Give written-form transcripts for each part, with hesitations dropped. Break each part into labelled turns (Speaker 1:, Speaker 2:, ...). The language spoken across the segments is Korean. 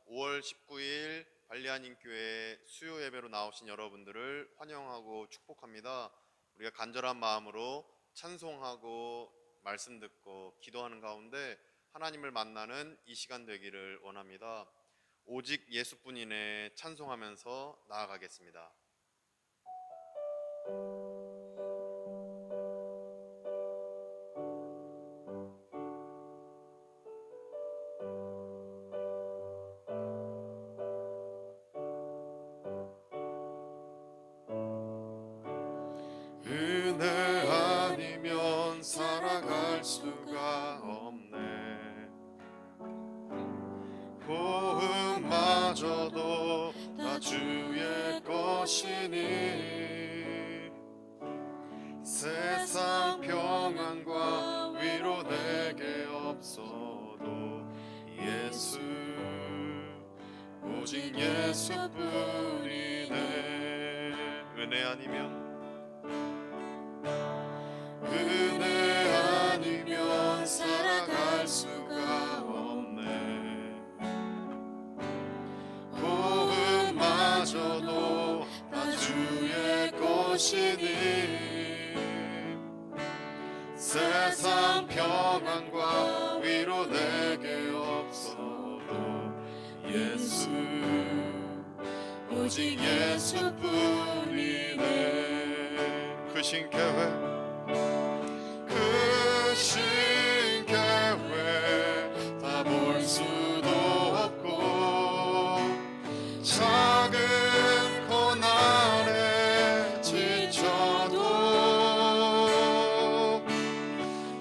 Speaker 1: 5월 19일 발리안인교회 수요 예배로 나오신 여러분들을 환영하고 축복합니다. 우리가 간절한 마음으로 찬송하고 말씀 듣고 기도하는 가운데 하나님을 만나는 이 시간 되기를 원합니다. 오직 예수뿐이네 찬송하면서 나아가겠습니다. 은혜 아니면 살아갈 수가 없네. 호흡마저도 다 주의 것이니 세상 평안과 위로 내게 없어도 예수 오직 예수뿐이네. 은혜 아니면 살아갈 수가 없네. 호흡마저도 다 주의 것이니 세상 평안과 위로 내게 없어도 예수 오직 예수뿐이네. 그 신교회 다 볼 수도 없고 작은 고난에 지쳐도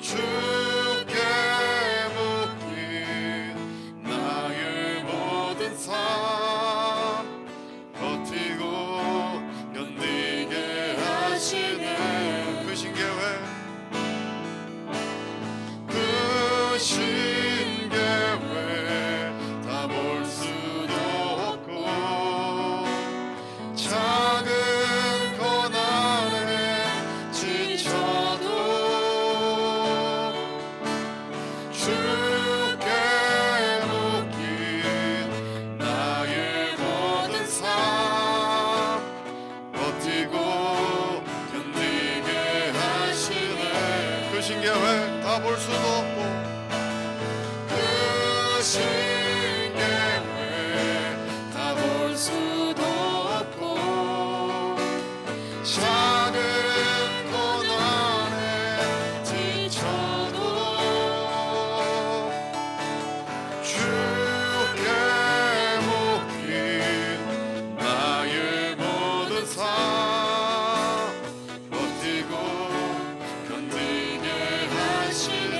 Speaker 1: 주께 묶인 나의 모든 삶 버티고 견디게 하시네. 그 신교회 다 볼 수도 없고 작은 고난에 지쳐도 주께 묶인 나의 모든 삶 버티고 견디게 하시네. 그 신교회 다 볼 수도 없고 신교회 다 볼 수도 없고 작은 고난에 지쳐도 주께 묶인 나의 모든 삶 버티고 견디게 하시네.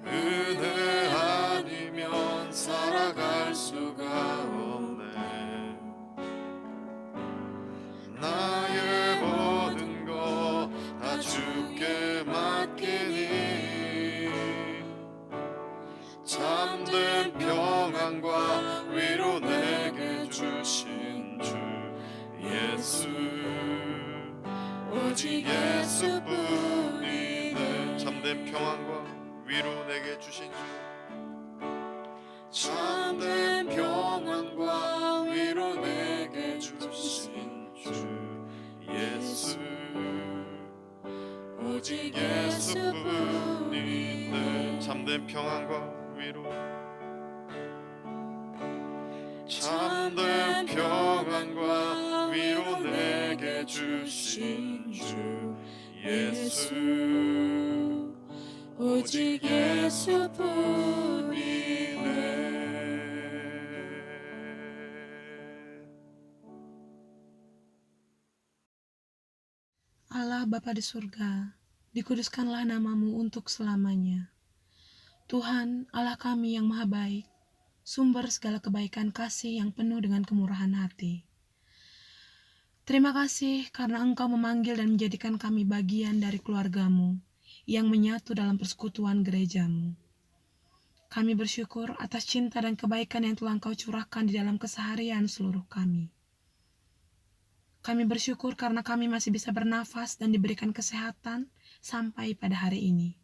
Speaker 1: 은혜 아니면 살아갈 수가 없네. 나의 모든 것 다 주께 맡기니 참된 평안과 위로 내게 주신 주 예수 오직 예수뿐이네. 참된 평안과 위로 내게 주신 주 참된 평안과 위로 내게 주신 주 예수 오직 예수뿐이네. 참된 평안과 위로 참된 평안과 위로 내게 주신 주 예수 오직 예수뿐이네.
Speaker 2: Allah Bapa di surga, dikuduskanlah namamu untuk selamanya. Tuhan, Allah kami yang maha baik, sumber segala kebaikan kasih yang penuh dengan kemurahan hati. Terima kasih karena Engkau memanggil dan menjadikan kami bagian dari keluarga-Mu yang menyatu dalam persekutuan gereja-Mu. Kami bersyukur atas cinta dan kebaikan yang telah Engkau curahkan di dalam keseharian seluruh kami. Kami bersyukur karena kami masih bisa bernafas dan diberikan kesehatan sampai pada hari ini.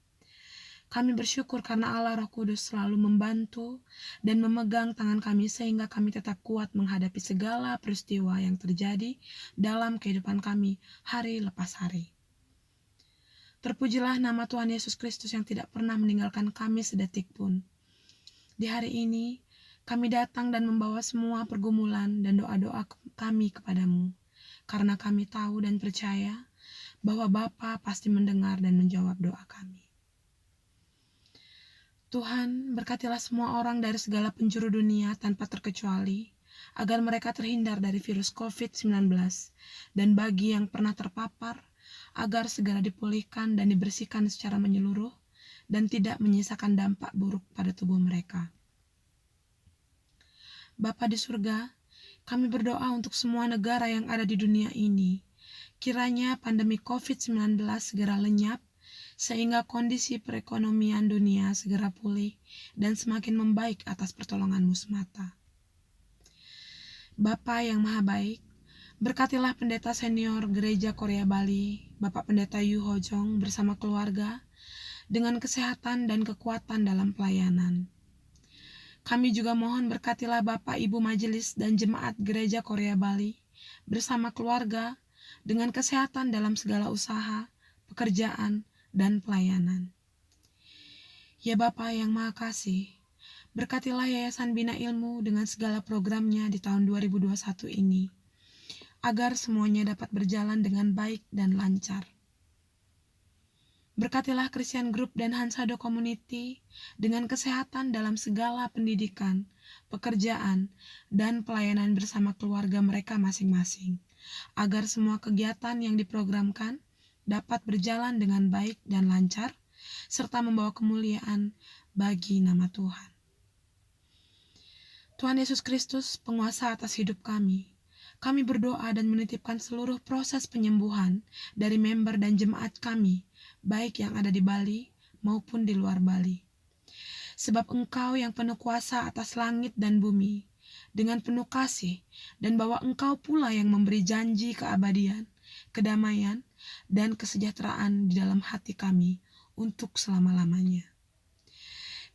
Speaker 2: Kami bersyukur karena Allah Roh Kudus selalu membantu dan memegang tangan kami sehingga kami tetap kuat menghadapi segala peristiwa yang terjadi dalam kehidupan kami hari lepas hari. Terpujilah nama Tuhan Yesus Kristus yang tidak pernah meninggalkan kami sedetik pun. Di hari ini, kami datang dan membawa semua pergumulan dan doa-doa kami kepadamu, karena kami tahu dan percaya bahwa Bapa pasti mendengar dan menjawab doa kami. Tuhan, berkatilah semua orang dari segala penjuru dunia tanpa terkecuali, agar mereka terhindar dari virus COVID-19, dan bagi yang pernah terpapar, agar segera dipulihkan dan dibersihkan secara menyeluruh, dan tidak menyisakan dampak buruk pada tubuh mereka. Bapa di surga, kami berdoa untuk semua negara yang ada di dunia ini. Kiranya pandemi COVID-19 segera lenyap, sehingga kondisi perekonomian dunia segera pulih dan semakin membaik atas pertolongan-Mu semata. Bapa yang Maha Baik, berkatilah pendeta senior Gereja Korea Bali, Bapak Pendeta Yu Ho Jong bersama keluarga, dengan kesehatan dan kekuatan dalam pelayanan. Kami juga mohon berkatilah Bapak Ibu Majelis dan Jemaat Gereja Korea Bali, bersama keluarga, dengan kesehatan dalam segala usaha, pekerjaan, dan pelayanan. Ya Bapa yang Maha Kasih, berkatilah Yayasan Bina Ilmu dengan segala programnya di tahun 2021 ini, agar semuanya dapat berjalan dengan baik dan lancar. Berkatilah Christian Group dan Hansado Community dengan kesehatan dalam segala pendidikan, pekerjaan, dan pelayanan bersama keluarga mereka masing-masing, agar semua kegiatan yang diprogramkan dapat berjalan dengan baik dan lancar, serta membawa kemuliaan bagi nama Tuhan. Tuhan Yesus Kristus, penguasa atas hidup kami berdoa dan menitipkan seluruh proses penyembuhan dari member dan jemaat kami, baik yang ada di Bali maupun di luar Bali. Sebab Engkau yang penuh kuasa atas langit dan bumi, dengan penuh kasih, dan bahwa Engkau pula yang memberi janji keabadian, kedamaian, dan kesejahteraan di dalam hati kami untuk selama-lamanya.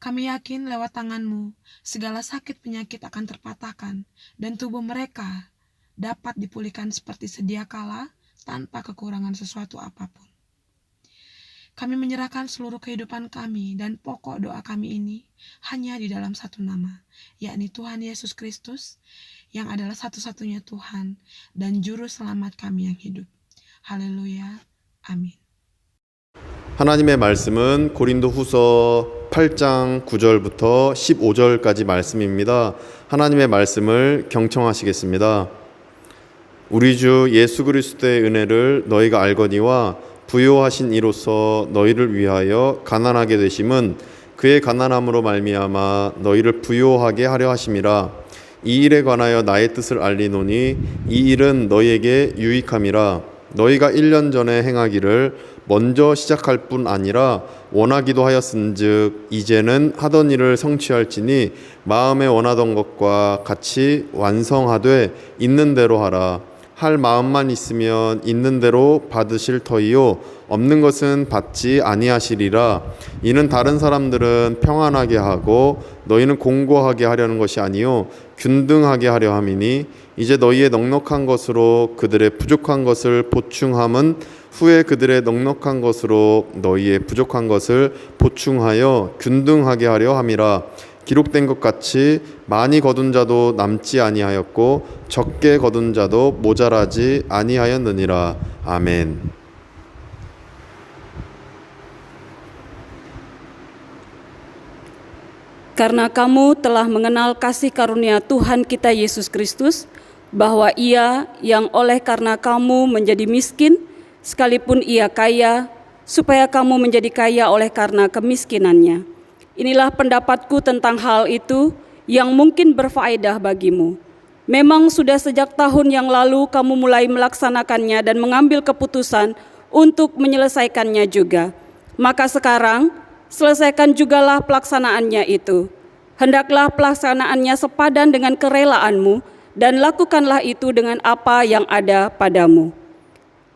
Speaker 2: Kami yakin lewat tangan-Mu, segala sakit penyakit akan terpatahkan, dan tubuh mereka dapat dipulihkan seperti sedia kala tanpa kekurangan sesuatu apapun. Kami menyerahkan seluruh kehidupan kami dan pokok doa kami ini hanya di dalam satu nama, yakni Tuhan Yesus Kristus, yang adalah satu-satunya Tuhan dan Juru Selamat kami yang hidup. 할렐루야. 아멘.
Speaker 3: 하나님의 말씀은 고린도후서 8장 9절부터 15절까지 말씀입니다. 하나님의 말씀을 경청하시겠습니다. 우리 주 예수 그리스도의 은혜를 너희가 알거니와 부요하신 이로써 너희를 위하여 가난하게 되심은 그의 가난함으로 말미암아 너희를 부요하게 하려 하심이라. 이 일에 관하여 나의 뜻을 알리노니 이 일은 너희에게 유익함이라. 너희가 1년 전에 행하기를 먼저 시작할 뿐 아니라 원하기도 하였은즉 이제는 하던 일을 성취할지니 마음에 원하던 것과 같이 완성하되 있는 대로 하라. 할 마음만 있으면 있는 대로 받으실 터이요 없는 것은 받지 아니하시리라. 이는 다른 사람들은 평안하게 하고 너희는 공고하게 하려는 것이 아니요 균등하게 하려 함이니 이제 너희의 넉넉한 것으로 그들의 부족한 것을 보충함은 후에 그들의 넉넉한 것으로 너희의 부족한 것을 보충하여 균등하게 하려 함이라. 기록된 것 같이 많이 거둔 자도 남지 아니하였고 적게 거둔 자도 모자라지 아니하였느니라. 아멘.
Speaker 4: Karena kamu telah mengenal kasih karunia Tuhan kita Yesus Kristus, bahwa Ia yang oleh karena kamu menjadi miskin, sekalipun Ia kaya, supaya kamu menjadi kaya oleh karena kemiskinannya. Inilah pendapatku tentang hal itu yang mungkin berfaedah bagimu. Memang sudah sejak tahun yang lalu kamu mulai melaksanakannya dan mengambil keputusan untuk menyelesaikannya juga. Maka sekarang, selesaikan jugalah pelaksanaannya itu. Hendaklah pelaksanaannya sepadan dengan kerelaanmu, dan lakukanlah itu dengan apa yang ada padamu.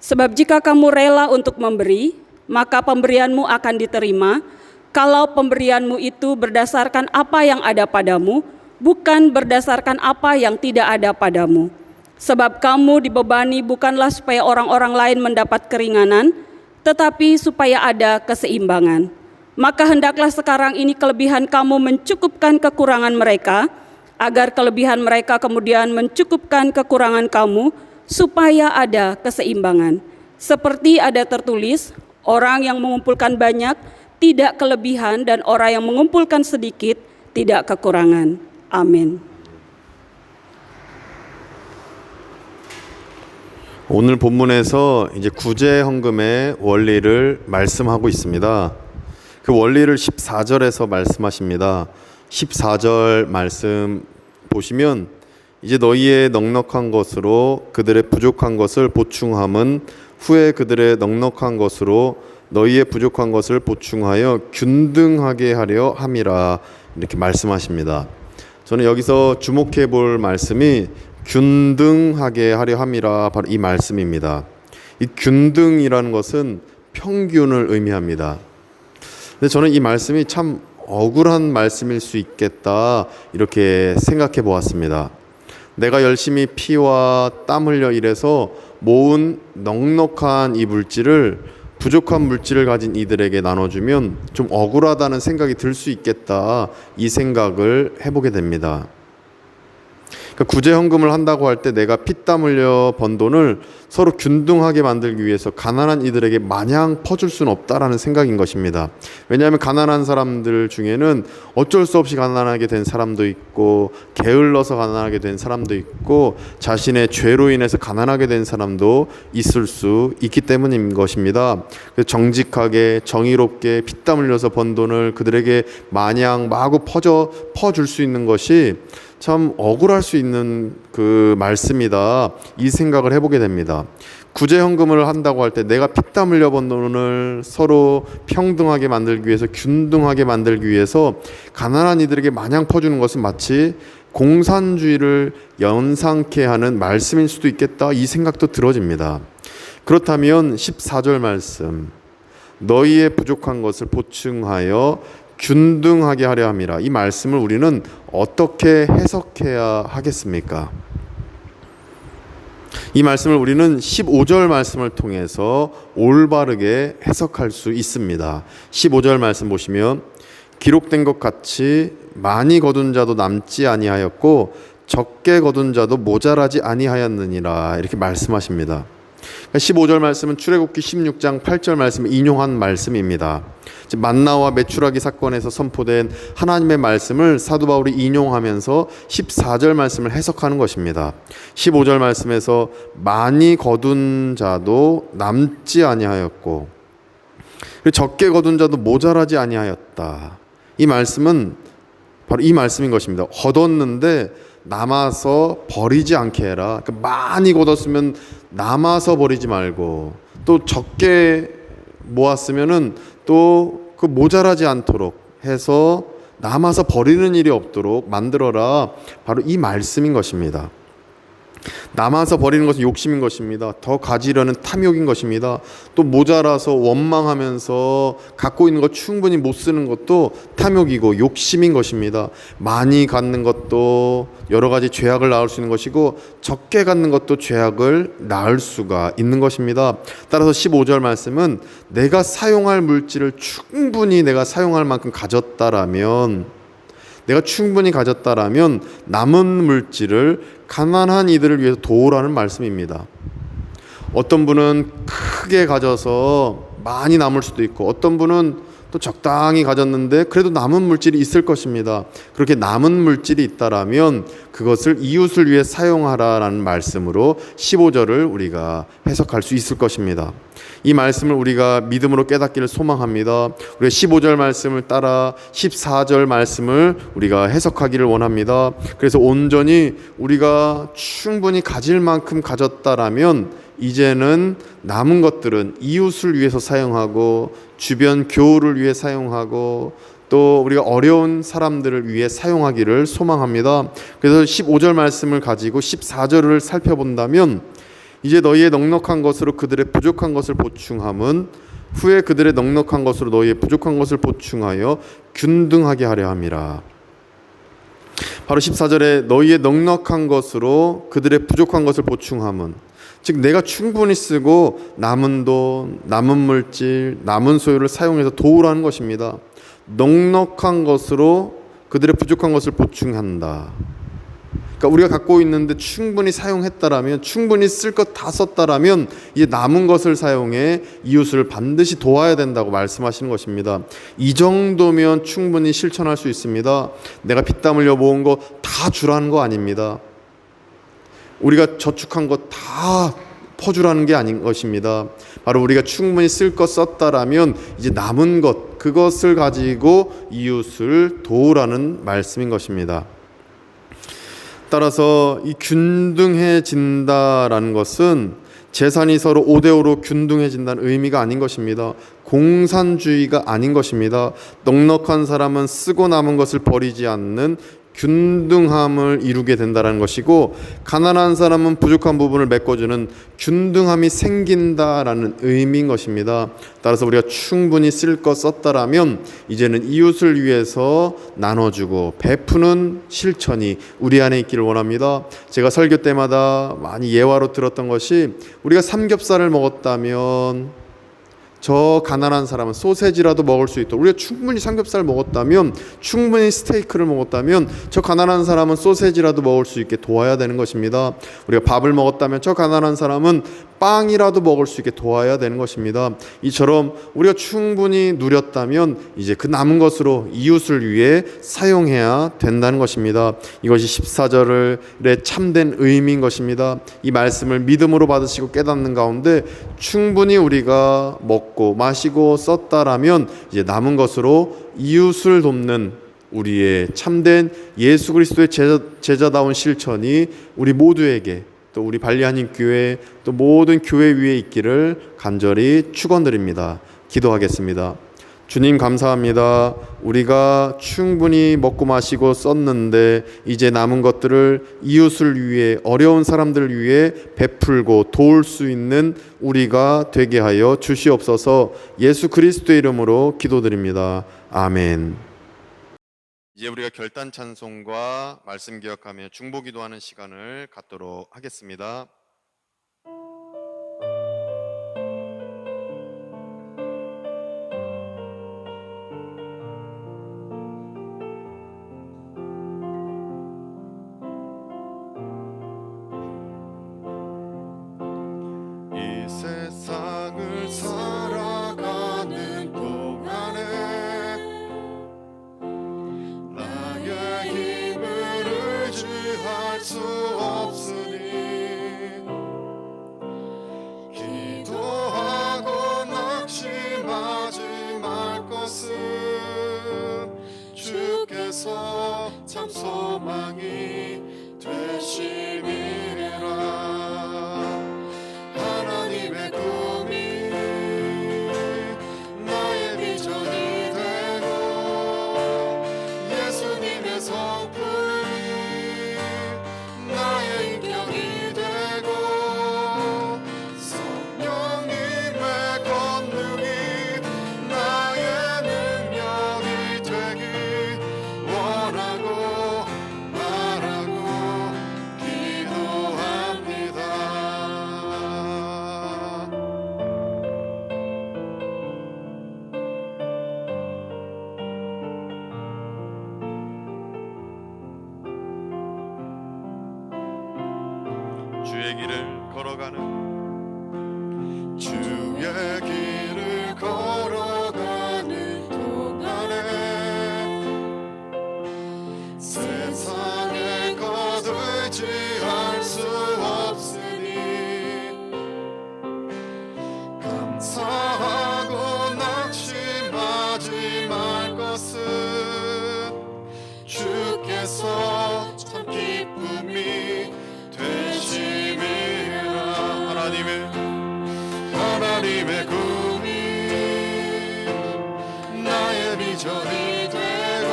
Speaker 4: Sebab jika kamu rela untuk memberi, maka pemberianmu akan diterima, kalau pemberianmu itu berdasarkan apa yang ada padamu, bukan berdasarkan apa yang tidak ada padamu. Sebab kamu dibebani bukanlah supaya orang-orang lain mendapat keringanan, tetapi supaya ada keseimbangan. Maka hendaklah sekarang ini kelebihan kamu mencukupkan kekurangan mereka, agar kelebihan mereka kemudian mencukupkan kekurangan kamu, supaya ada keseimbangan. Seperti ada tertulis, orang yang mengumpulkan banyak tidak kelebihan, dan orang yang mengumpulkan sedikit tidak kekurangan. Amin.
Speaker 3: 오늘 본문에서 이제 구제 헌금의 원리를 말씀하고 있습니다. 그 원리를 14절에서 말씀하십니다. 14절 말씀 보시면 이제 너희의 넉넉한 것으로 그들의 부족한 것을 보충함은 후에 그들의 넉넉한 것으로 너희의 부족한 것을 보충하여 균등하게 하려 함이라 이렇게 말씀하십니다. 저는 여기서 주목해 볼 말씀이 균등하게 하려 함이라 바로 이 말씀입니다. 이 균등이라는 것은 평균을 의미합니다. 근데 저는 이 말씀이 참 억울한 말씀일 수 있겠다 이렇게 생각해 보았습니다. 내가 열심히 피와 땀 흘려 일해서 모은 넉넉한 이 물질을 부족한 물질을 가진 이들에게 나눠주면 좀 억울하다는 생각이 들 수 있겠다 이 생각을 해보게 됩니다. 그러니까 구제 헌금을 한다고 할 때 내가 피땀 흘려 번 돈을 서로 균등하게 만들기 위해서 가난한 이들에게 마냥 퍼줄 수는 없다라는 생각인 것입니다. 왜냐하면 가난한 사람들 중에는 어쩔 수 없이 가난하게 된 사람도 있고 게을러서 가난하게 된 사람도 있고 자신의 죄로 인해서 가난하게 된 사람도 있을 수 있기 때문인 것입니다. 그래서 정직하게 정의롭게 피땀 흘려서 번 돈을 그들에게 마냥 마구 퍼줄 수 있는 것이 참 억울할 수 있는 그 말씀이다 이 생각을 해보게 됩니다. 구제 헌금을 한다고 할 때 내가 피땀 흘려 번 돈을 서로 평등하게 만들기 위해서 균등하게 만들기 위해서 가난한 이들에게 마냥 퍼주는 것은 마치 공산주의를 연상케 하는 말씀일 수도 있겠다 이 생각도 들어집니다. 그렇다면 14절 말씀 너희의 부족한 것을 보충하여 균등하게 하려 함이라 이 말씀을 우리는 어떻게 해석해야 하겠습니까? 이 말씀을 우리는 15절 말씀을 통해서 올바르게 해석할 수 있습니다. 15절 말씀 보시면 기록된 것 같이 많이 거둔 자도 남지 아니하였고 적게 거둔 자도 모자라지 아니하였느니라 이렇게 말씀하십니다. 15절 말씀은 출애굽기 16장 8절 말씀을 인용한 말씀입니다. 만나와 메추라기 사건에서 선포된 하나님의 말씀을 사도 바울이 인용하면서 14절 말씀을 해석하는 것입니다. 15절 말씀에서 많이 거둔 자도 남지 아니하였고 적게 거둔 자도 모자라지 아니하였다. 이 말씀은 바로 이 말씀인 것입니다. 거뒀는데 남아서 버리지 않게 해라. 그러니까 많이 거뒀으면 남아서 버리지 말고 또 적게 모았으면은 또 그 모자라지 않도록 해서 남아서 버리는 일이 없도록 만들어라. 바로 이 말씀인 것입니다. 남아서 버리는 것은 욕심인 것입니다. 더 가지려는 탐욕인 것입니다. 또 모자라서 원망하면서 갖고 있는 것 충분히 못 쓰는 것도 탐욕이고 욕심인 것입니다. 많이 갖는 것도 여러 가지 죄악을 낳을 수 있는 것이고 적게 갖는 것도 죄악을 낳을 수가 있는 것입니다. 따라서 15절 말씀은 내가 사용할 물질을 충분히 내가 사용할 만큼 가졌다라면 내가 충분히 가졌다라면 남은 물질을 가난한 이들을 위해서 도우라는 말씀입니다. 어떤 분은 크게 가져서 많이 남을 수도 있고 어떤 분은 또 적당히 가졌는데 그래도 남은 물질이 있을 것입니다. 그렇게 남은 물질이 있다라면 그것을 이웃을 위해 사용하라라는 말씀으로 15절을 우리가 해석할 수 있을 것입니다. 이 말씀을 우리가 믿음으로 깨닫기를 소망합니다. 우리가 15절 말씀을 따라 14절 말씀을 우리가 해석하기를 원합니다. 그래서 온전히 우리가 충분히 가질 만큼 가졌다라면 이제는 남은 것들은 이웃을 위해서 사용하고 주변 교우를 위해 사용하고 또 우리가 어려운 사람들을 위해 사용하기를 소망합니다. 그래서 15절 말씀을 가지고 14절을 살펴본다면 이제 너희의 넉넉한 것으로 그들의 부족한 것을 보충함은 후에 그들의 넉넉한 것으로 너희의 부족한 것을 보충하여 균등하게 하려 함이라. 바로 14절에 너희의 넉넉한 것으로 그들의 부족한 것을 보충함은, 즉 내가 충분히 쓰고 남은 돈, 남은 물질, 남은 소유를 사용해서 도우라는 것입니다. 넉넉한 것으로 그들의 부족한 것을 보충한다. 그러니까 우리가 갖고 있는데 충분히 사용했다라면, 충분히 쓸 것 다 썼다라면 이제 남은 것을 사용해 이웃을 반드시 도와야 된다고 말씀하시는 것입니다. 이 정도면 충분히 실천할 수 있습니다. 내가 피땀 흘려 모은 거 다 주라는 거 아닙니다. 우리가 저축한 것 다 퍼주라는 게 아닌 것입니다. 바로 우리가 충분히 쓸 것 썼다라면 이제 남은 것, 그것을 가지고 이웃을 도우라는 말씀인 것입니다. 따라서 이 균등해진다라는 것은 재산이 서로 5대5로 균등해진다는 의미가 아닌 것입니다. 공산주의가 아닌 것입니다. 넉넉한 사람은 쓰고 남은 것을 버리지 않는 균등함을 이루게 된다는 것이고, 가난한 사람은 부족한 부분을 메꿔주는 균등함이 생긴다라는 의미인 것입니다. 따라서 우리가 충분히 쓸 것 썼다라면 이제는 이웃을 위해서 나눠주고 베푸는 실천이 우리 안에 있기를 원합니다. 제가 설교 때마다 많이 예화로 들었던 것이, 우리가 삼겹살을 먹었다면 저 가난한 사람은 소세지라도 먹을 수 있도록, 우리가 충분히 삼겹살 먹었다면, 충분히 스테이크를 먹었다면 저 가난한 사람은 소세지라도 먹을 수 있게 도와야 되는 것입니다. 우리가 밥을 먹었다면 저 가난한 사람은 빵이라도 먹을 수 있게 도와야 되는 것입니다. 이처럼 우리가 충분히 누렸다면 이제 그 남은 것으로 이웃을 위해 사용해야 된다는 것입니다. 이것이 14절의 참된 의미인 것입니다. 이 말씀을 믿음으로 받으시고 깨닫는 가운데 충분히 우리가 먹고 마시고 썼다라면 이제 남은 것으로 이웃을 돕는 우리의 참된 예수 그리스도의 제자다운 실천이 우리 모두에게, 또 우리 발리한인 교회, 또 모든 교회 위에 있기를 간절히 축원드립니다. 기도하겠습니다. 주님 감사합니다. 우리가 충분히 먹고 마시고 썼는데 이제 남은 것들을 이웃을 위해, 어려운 사람들을 위해 베풀고 도울 수 있는 우리가 되게 하여 주시옵소서. 예수 그리스도의 이름으로 기도드립니다. 아멘. 이제 우리가 결단 찬송과 말씀 기억하며 중보 기도하는 시간을 갖도록 하겠습니다.
Speaker 1: 이 세상을 살아가는 동안에 나의 힘을 의지할 수 없으니 기도하고 낙심하지 말 것은 주께서 참 소망이 되심이라. 하나님의 꿈이 나의 비전이 되고 예수님의 성품이 나의 인격이 되고 성령님의 권능이 나의 능력이 되길 원하고 바라고 기도합니다. 주의 길을 걸어가는 동안에 세상의 것 의지할 수 없으니 감사하고 낙심하지 말 것은 주께서 참 기쁨이 되심이라. 하나님의 꿈이 나의 비전이 되고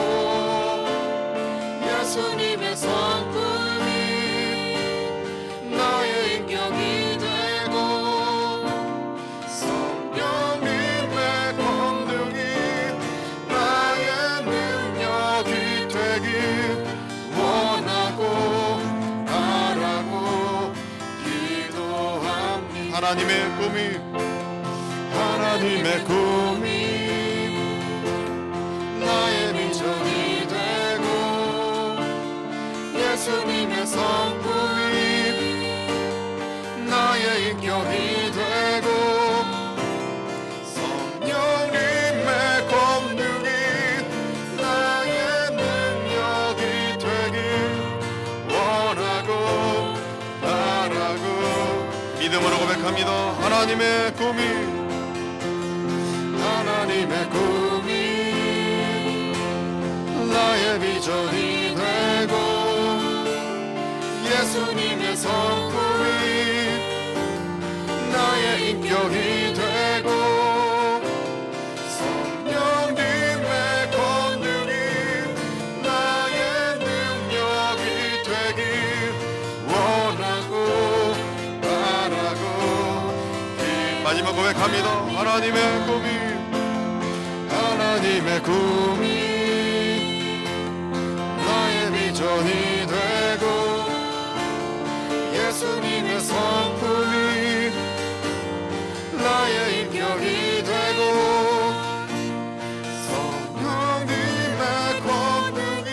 Speaker 1: 예수님의 성품이 나의 인격이 되고 성령님의 하나님의 꿈이 나의 비전이 되고 예수님의 성품이 나의 인격이 되고 성령님의 권능이 나의 능력이 되길 원하고 바라고 믿음으로 고백합니다. 하나님의 꿈이 나의 비전이 되고 예수님의 성품이 나의 인격이 되고 성령님의 권능이 나의 능력이 되길 원하고 바라고 마지막 고백합니다. 하나님의 꿈이 나의 비전이 되고 예수님의 성품이 나의 인격이 되고 성령님의 권능이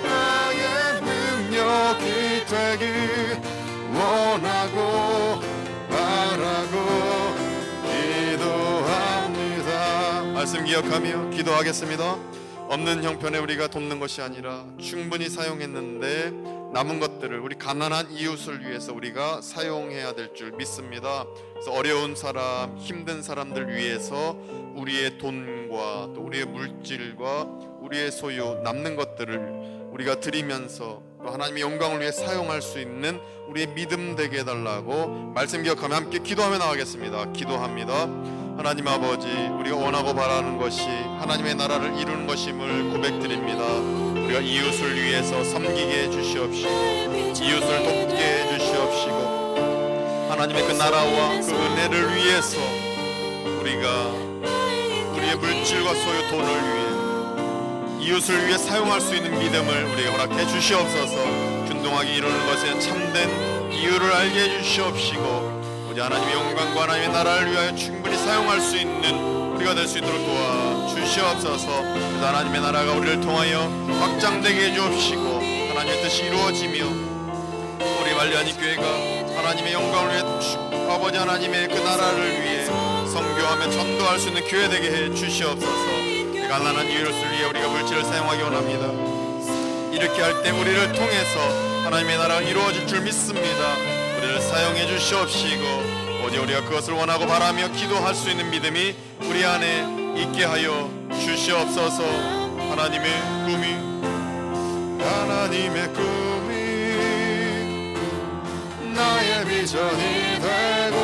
Speaker 1: 나의 능력이 되길 원하고 바라고 기도합니다. 말씀 기억하며 기도하겠습니다. 없는 형편에 우리가 돕는 것이 아니라 충분히 사용했는데 남은 것들을 우리 가난한 이웃을 위해서 우리가 사용해야 될 줄 믿습니다. 그래서 어려운 사람, 힘든 사람들 위해서 우리의 돈과 또 우리의 물질과 우리의 소유, 남는 것들을 우리가 드리면서 또 하나님의 영광을 위해 사용할 수 있는 우리의 믿음 되게 해달라고 말씀 기억하며 함께 기도하며 나가겠습니다. 기도합니다. 하나님 아버지, 우리가 원하고 바라는 것이 하나님의 나라를 이루는 것임을 고백드립니다. 우리가 이웃을 위해서 섬기게 해주시옵시고 이웃을 돕게 해주시옵시고 하나님의 그 나라와 그 은혜를 위해서 우리가 우리의 물질과 소유, 돈을 위해 이웃을 위해 사용할 수 있는 믿음을 우리에게 허락해 주시옵소서. 균등하게 이루는 것에 참된 이유를 알게 해주시옵시고 우리 하나님의 영광과 하나님의 나라를 위하여 충분히 사용할 수 있는 우리가 될 수 있도록 도와주시옵소서. 하나님의 나라가 우리를 통하여 확장되게 해주옵시고 하나님의 뜻이 이루어지며 우리 말려하니 교회가 하나님의 영광을 위해 아버지 하나님의 그 나라를 위해 선교하며 전도할 수 있는 교회 되게 해주시옵소서. 가난한 이웃을 위해 우리가 물질을 사용하기 원합니다. 이렇게 할 때 우리를 통해서 하나님의 나라가 이루어질 줄 믿습니다. 우리를 사용해 주시옵시고 오직 우리가 그것을 원하고 바라며 기도할 수 있는 믿음이 우리 안에 있게 하여 주시옵소서. 하나님의 꿈이 나의 비전이 되고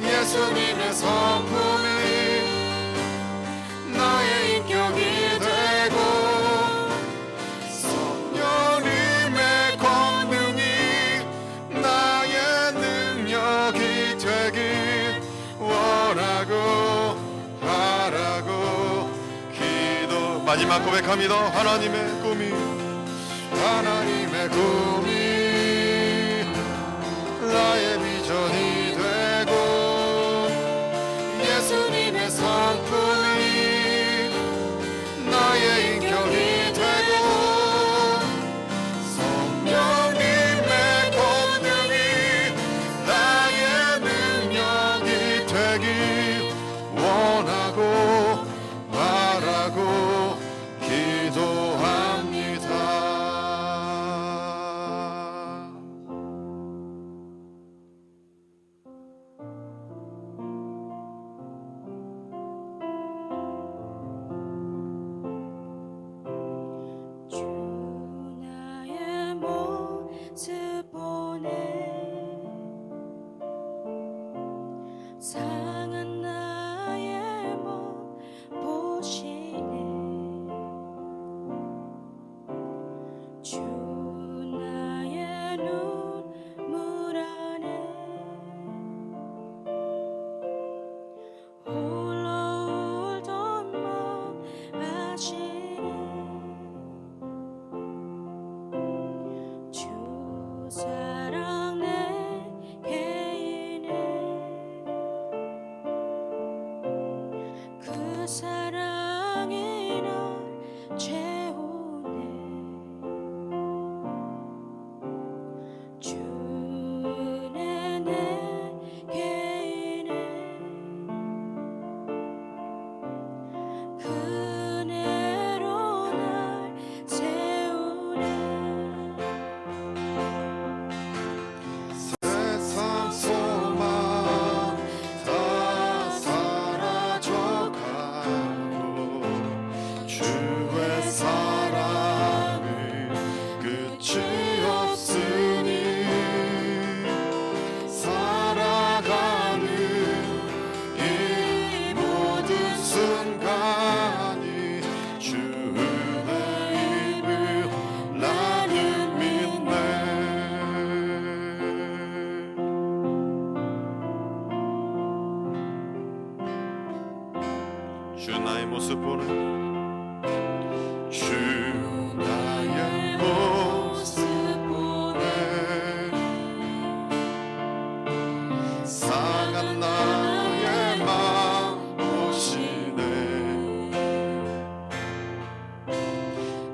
Speaker 1: 예수님의 성품이 나의 인격이 되고 성령님의 권능이 나의 능력이 되길 원하고 바라고 기도 마지막 고백합니다. 하나님의 꿈이 나의 비전이 되고 예수님의 성품이 나의 인격이 되고 성령님의 권능이 나의 능력이 되길 원하고 바라고 기도합니다.
Speaker 5: 상한 나의 몸 보시네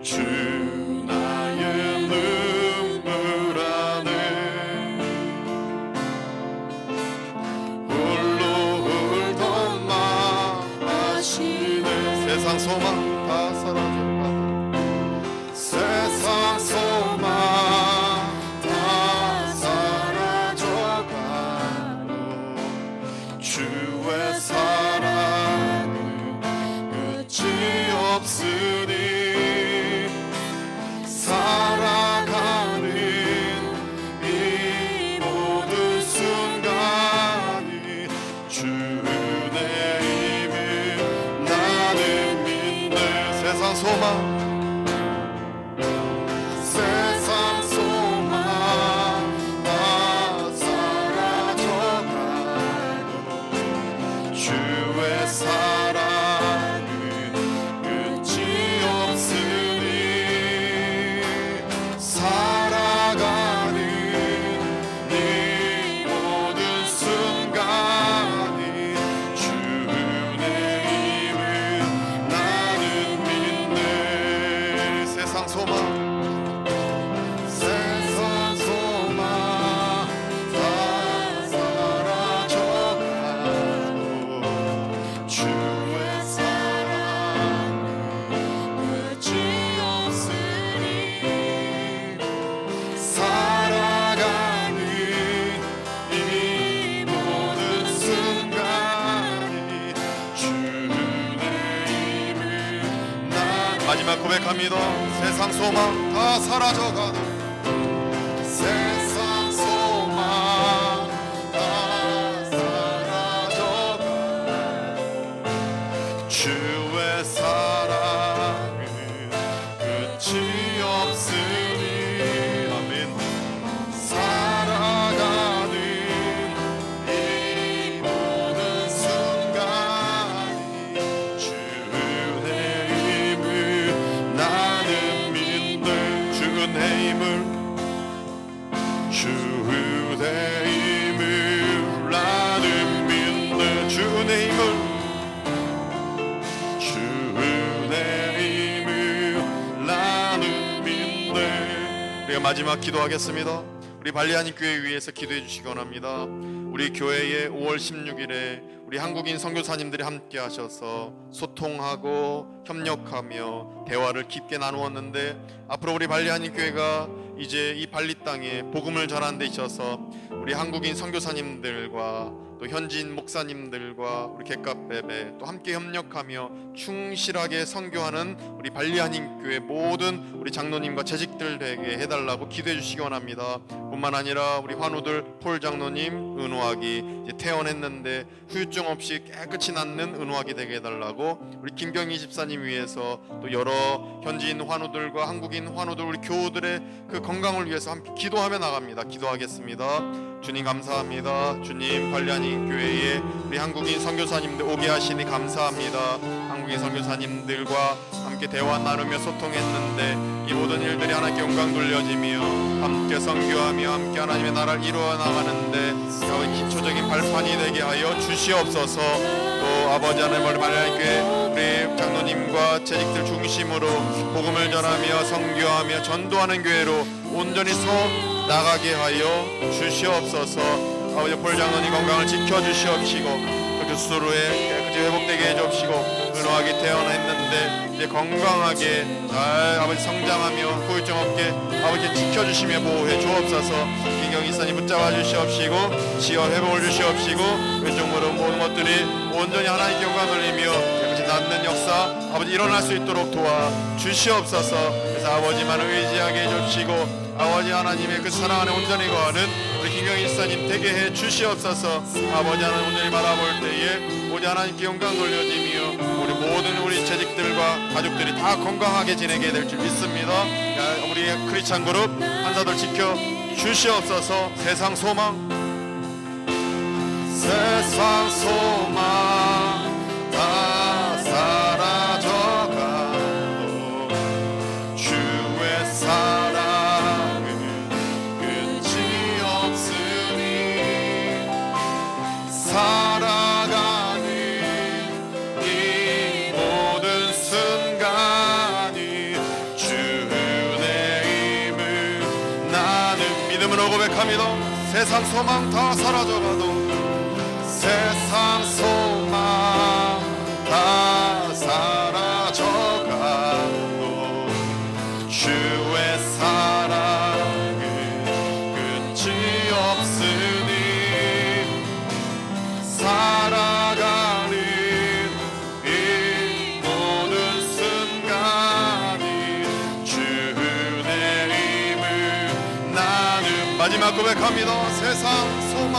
Speaker 1: 주 나의 눈물 안에 홀로 울던 마시네. 세상 소망 다 사라져가 세상 소망 다 사라져가도 주의 사랑은 끝이 없으니 살아가는 이 모든 순간이 주의 힘을 나는 믿네. 세상 소망 세상 소망 다 사라져가도 주의 사랑은 끝이 없으니 살아가는 이 모든 순간이 주의 힘을 나는 믿네. 세상 소망 세상 소망 다 사라져가도 주의 사랑은 끝이 없으니 살아가는 이 모든 순간이 주의 힘을 난 마지막 고백합니다. 세상 소망 다 사라져가도 세상 소망 다 사라져가도 주의 사랑은 끝이 없으니 아멘. 살아가는 이 모든 순간이 주의 힘을 나는 믿네. 주의 힘을 주의 힘을 나는 믿네. 주의 힘을 주의 힘을 나는 믿네. 우리가 마지막 기도하겠습니다. 우리 발리하님 교회 위해서 기도해 주시기 원합니다. 우리 교회에 5월 16일에 우리 한국인 선교사님들이 함께 하셔서 소통하고 협력하며 대화를 깊게 나누었는데 앞으로 우리 발리하님 교회가 이제 이 발리 땅에 복음을 전하는 데 있어서 우리 한국인 선교사님들과 또 현지인 목사님들과 우리 객갑베베 또 함께 협력하며 충실하게 선교하는 우리 발리하님 교회 모든 우리 장로님과 재직들 되게 해달라고 기도해 주시기 원합니다. 뿐만 아니라 우리 환우들 폴 장로님 은호하기 이제 퇴원했는데 후유증 없이 깨끗이 낫는 은호하기 되게 해달라고 우리 김경희 집사님 위해서 또 여러 현지인 환우들과 한국인 환우들 우리 교우들의 그 건강을 위해서 함께 기도하며 나갑니다. 기도하겠습니다. 주님 감사합니다. 주님 발리하님 교회에 우리 한국인 선교사님들 오게 하시니 감사합니다. 한국인 선교사님들과 함께 대화 나누며 소통했는데 이 모든 일들이 하나님께 영광 돌려지며 함께 선교하며 함께 하나님의 나라를 이루어 나가는데 기초적인 발판이 되게 하여 주시옵소서. 또 아버지 하나님 발리하님 교회 우리 장로님과 재직들 중심으로 복음을 전하며 선교하며 전도하는 교회로 온전히 서 나가게 하여 주시옵소서. 아버지 폴 장로님 건강을 지켜주시옵시고 그 수로에 깨끗이 회복되게 해주옵시고 은호하게 태어났는데 이제 건강하게 잘 아버지 성장하며 후유증 없게 아버지 지켜주시며 보호해 주옵소서. 김경희 이사님 붙잡아 주시옵시고 치유 회복을 주시옵시고 왼쪽 무릎 모든 것들이 온전히 하나님께 영광 돌리며 깨끗이 낫는 역사 아버지 일어날 수 있도록 도와 주시옵소서. 그래서 아버지만을 의지하게 해주시고 아버지 하나님의 그 사랑 안에 온전히 거하는 우리 김경희 집사님 되게 해 주시옵소서. 아버지 하나님 온전히 바라볼 때에 오직 하나님께 영광 돌려지며 우리 모든 우리 재직들과 가족들이 다 건강하게 지내게 될 줄 믿습니다. 우리 크리스찬 그룹 한사들 지켜 주시옵소서. 세상 소망 세상 소망 다 사라져가도 주의 사랑은 끝이 없으니 살아가는 이 모든 순간이 주 마지막 고백합니다. 세상 소망 다 사라져가도 세상 소망 다 사라져가도 주의 사랑은 끝이 없으니 살아가는 이 모든 순간이 주의 힘을 나는 마지막 고백합니다. 세상 소망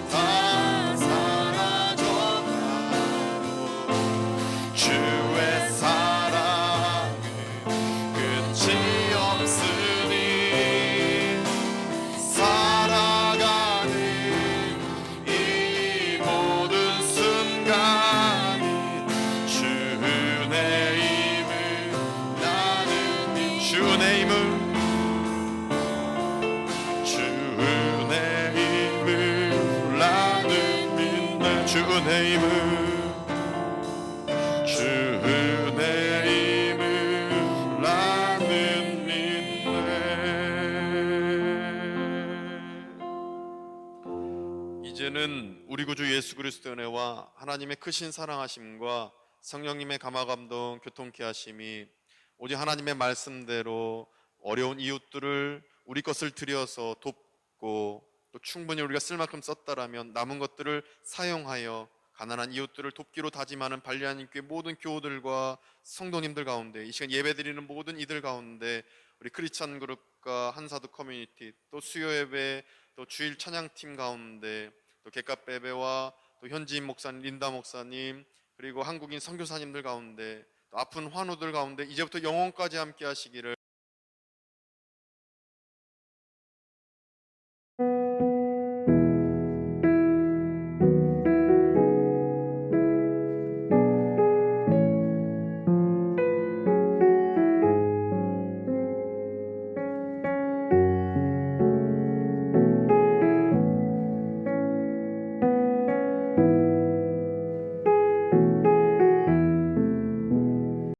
Speaker 1: 다 사라져가도 주의 사랑은 끝이 없으니 살아가는 이 모든 순간이 주의 힘을 나는 주의 힘을 나는 믿네. 주의 힘을 나는 믿네. 이제는 우리 구주 예수 그리스도의 은혜와 하나님의 크신 사랑하심과 성령님의 감화감동 교통케 하심이 오직 하나님의 말씀대로 어려운 이웃들을 우리 것을 들여서 돕고 또 충분히 우리가 쓸 만큼 썼다라면 남은 것들을 사용하여 가난한 이웃들을 돕기로 다짐하는 발리하는 교회 모든 교우들과 성도님들 가운데 이 시간 예배드리는 모든 이들 가운데 우리 크리스찬 그룹과 한사도 커뮤니티 또 수요 예배 또 주일 찬양팀 가운데 또 객갑 예배와 또 현지인 목사님 린다 목사님 그리고 한국인 선교사님들 가운데 또 아픈 환우들 가운데 이제부터 영원까지 함께 하시기를